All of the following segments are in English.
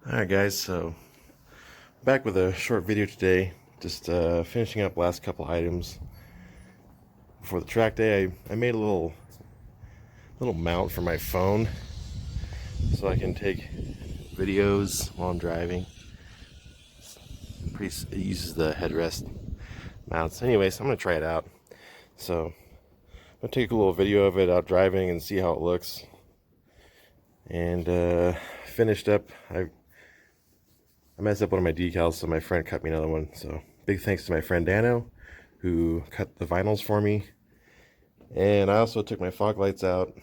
Alright guys, so back with a short video today, just finishing up last couple items before the track day. I made a little mount for my phone so I can take videos while I'm driving. It uses the headrest mounts. Anyways, I'm going to try it out. So I'm going to take a little video of it out driving and see how it looks. And finished up, I messed up one of my decals, so my friend cut me another one. So big thanks to my friend Dano, who cut the vinyls for me. And I also took my fog lights out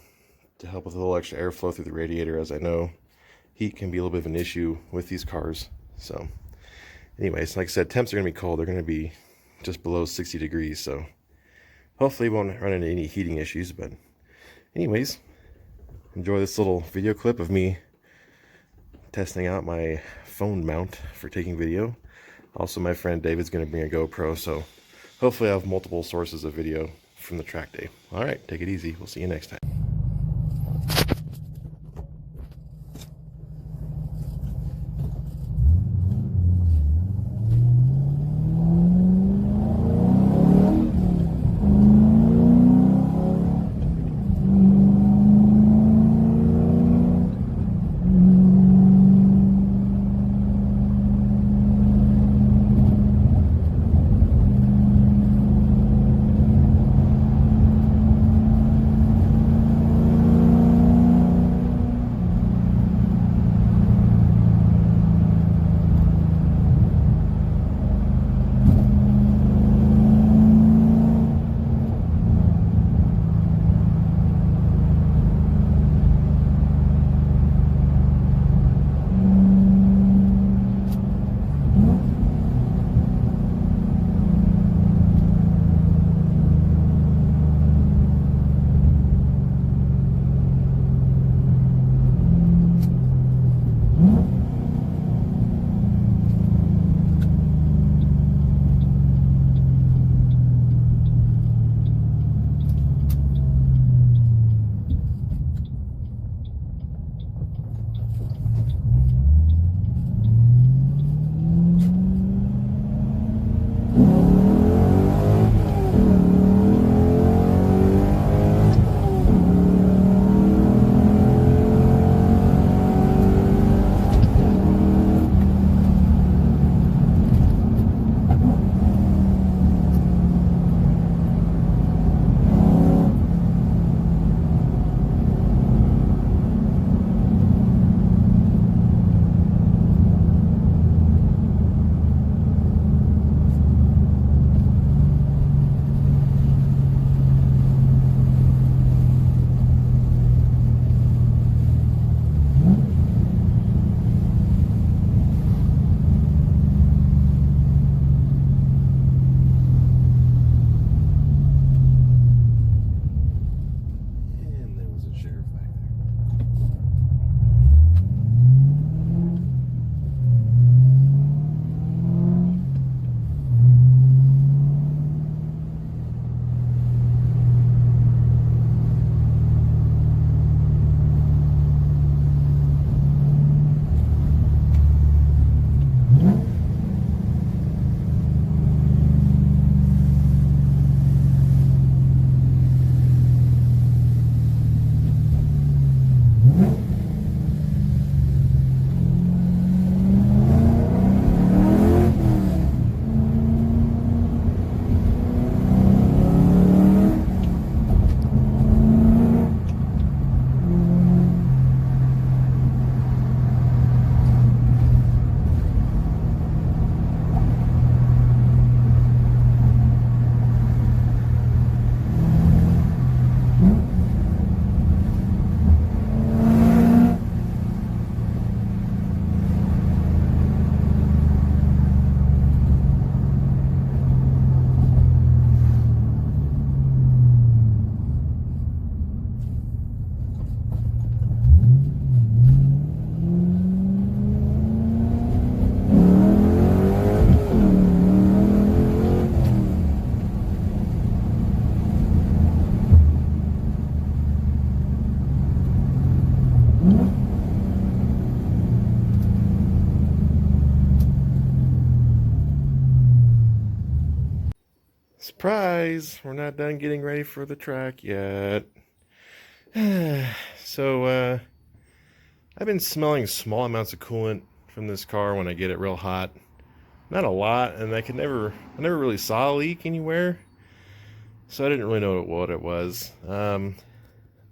to help with a little extra airflow through the radiator, as I know heat can be a little bit of an issue with these cars. So anyways, like I said, temps are going to be cold. They're going to be just below 60 degrees, so hopefully we won't run into any heating issues. But anyways, enjoy this little video clip of me testing out my phone mount for taking video. Also, my friend David's going to bring a GoPro, so hopefully I have multiple sources of video from the track day. Alright, take it easy. We'll see you next time. Surprise! We're not done getting ready for the track yet. So, I've been smelling small amounts of coolant from this car when I get it real hot. Not a lot, and I never really saw a leak anywhere. So I didn't really know what it was. The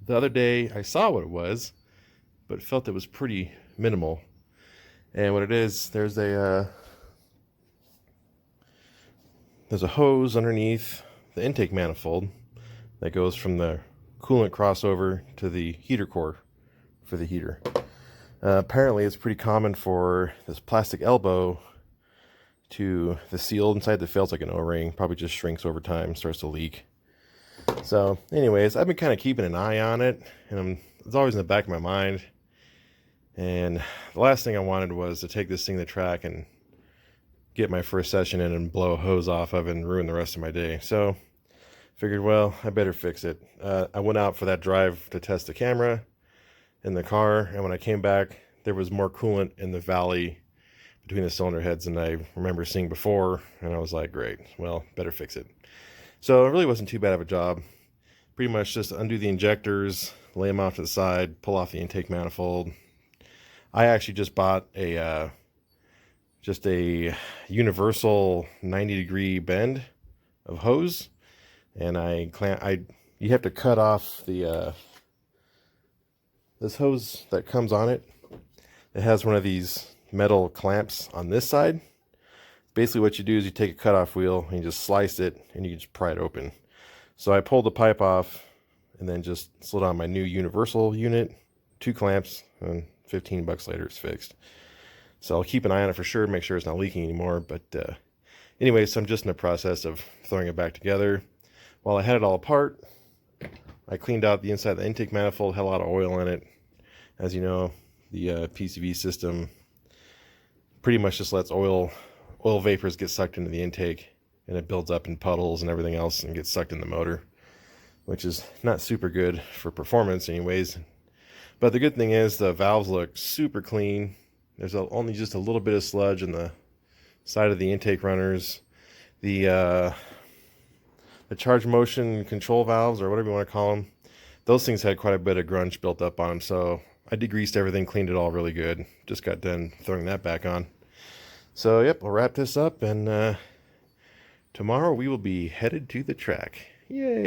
other day I saw what it was, but felt it was pretty minimal. And what it is, there's a hose underneath the intake manifold that goes from the coolant crossover to the heater core for the heater. Apparently it's pretty common for this plastic elbow to the seal inside that feels like an O-ring probably just shrinks over time, starts to leak. So anyways, I've been kind of keeping an eye on it, and it's always in the back of my mind. And the last thing I wanted was to take this thing to the track and get my first session in and blow a hose off of it and ruin the rest of my day. So figured, well, I better fix it. I went out for that drive to test the camera in the car, and when I came back, there was more coolant in the valley between the cylinder heads than I remember seeing before, and I was like, great, well, better fix it. So it really wasn't too bad of a job. Pretty much just undo the injectors, lay them off to the side, pull off the intake manifold. I actually just bought a universal 90-degree bend of hose, and you have to cut off the this hose that comes on it. It has one of these metal clamps on this side. Basically what you do is you take a cutoff wheel and you just slice it and you just pry it open. So I pulled the pipe off and then just slid on my new universal unit, 2 clamps, and 15 bucks later it's fixed. So I'll keep an eye on it for sure, make sure it's not leaking anymore. But anyway, so I'm just in the process of throwing it back together. While I had it all apart, I cleaned out the inside of the intake manifold, had a lot of oil in it. As you know, the PCV system pretty much just lets oil vapors get sucked into the intake, and it builds up in puddles and everything else and gets sucked in the motor, which is not super good for performance anyways. But the good thing is the valves look super clean. There's only just a little bit of sludge in the side of the intake runners. The charge motion control valves, or whatever you want to call them, those things had quite a bit of grunge built up on them. So I degreased everything, cleaned it all really good. Just got done throwing that back on. So yep, we'll wrap this up, and tomorrow we will be headed to the track. Yay!